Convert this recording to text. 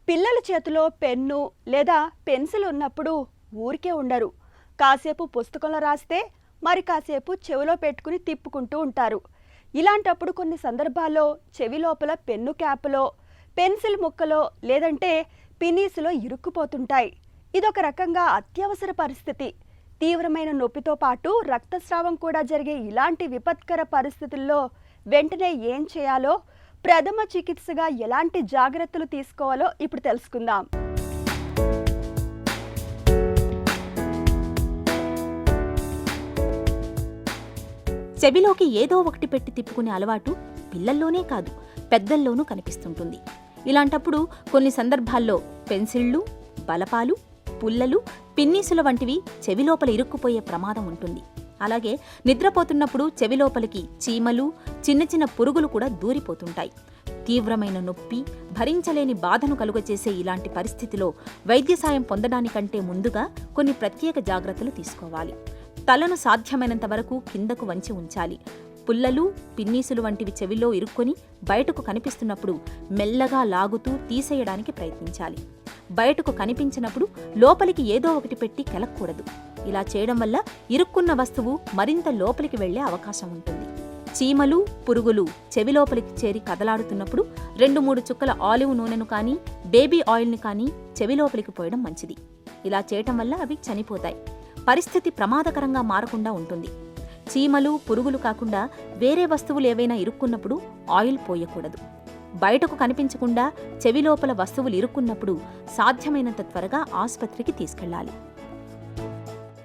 పిల్లల చేతిలో పెన్ను లేదా పెన్సిల్ ఉన్నప్పుడు ఊరికే ఉండరు. కాసేపు పుస్తకంలో రాస్తే మరి కాసేపు చెవిలో పెట్టుకుని తిప్పుకుంటూ ఉంటారు. ఇలాంటప్పుడు కొన్ని సందర్భాల్లో చెవి లోపల పెన్ను క్యాప్లో, పెన్సిల్ ముక్కలో లేదంటే పినీసులో ఇరుక్కుపోతుంటాయి. ఇదొక రకంగా అత్యవసర పరిస్థితి. తీవ్రమైన నొప్పితో పాటు రక్తస్రావం కూడా జరిగే ఇలాంటి విపత్కర పరిస్థితుల్లో వెంటనే ఏం చేయాలో, ప్రథమ చికిత్సగా ఎలాంటి జాగ్రత్తలు తీసుకోవాలో ఇప్పుడు తెలుసుకుందాం. చెవిలోకి ఏదో ఒకటి పెట్టి తిప్పుకునే అలవాటు పిల్లల్లోనే కాదు, పెద్దల్లోనూ కనిపిస్తుంటుంది. ఇలాంటప్పుడు కొన్ని సందర్భాల్లో పెన్సిళ్లు, బలపాలు, పుల్లలు, పిన్నీసుల వంటివి చెవిలోపల ఇరుక్కుపోయే ప్రమాదం ఉంటుంది. అలాగే నిద్రపోతున్నప్పుడు చెవిలోపలికి చీమలు, చిన్న చిన్న పురుగులు కూడా దూరిపోతుంటాయి. తీవ్రమైన నొప్పి, భరించలేని బాధను కలుగచేసే ఇలాంటి పరిస్థితిలో వైద్య సాయం పొందడానికంటే ముందుగా కొన్ని ప్రత్యేక జాగ్రత్తలు తీసుకోవాలి. తలను సాధ్యమైనంత వరకు కిందకు వంచి ఉంచాలి. పుల్లలు, పిన్నీసులు వంటివి చెవిలో ఇరుక్కొని బయటకు కనిపిస్తున్నప్పుడు మెల్లగా లాగుతూ తీసేయడానికి ప్రయత్నించాలి. బయటకు కనిపించినప్పుడు లోపలికి ఏదో ఒకటి పెట్టి కెలక్కూడదు. ఇలా చేయడం వల్ల ఇరుక్కున్న వస్తువు మరింత లోపలికి వెళ్లే అవకాశం ఉంటుంది. చీమలు, పురుగులు చెవిలోపలికి చేరి కదలాడుతున్నప్పుడు 2-3 చుక్కల ఆలివ్ నూనెను కానీ, బేబీ ఆయిల్ని కానీ చెవిలోపలికి పోయడం మంచిది. ఇలా చేయటం వల్ల అవి చనిపోతాయి. పరిస్థితి ప్రమాదకరంగా మారకుండా ఉంటుంది. చీమలు, పురుగులు కాకుండా వేరే వస్తువులు ఏవైనా ఇరుక్కున్నప్పుడు ఆయిల్ పోయకూడదు. బయటకు కనిపించకుండా చెవిలోపల వస్తువులు ఇరుక్కున్నప్పుడు సాధ్యమైనంత త్వరగా ఆసుపత్రికి తీసుకెళ్లాలి.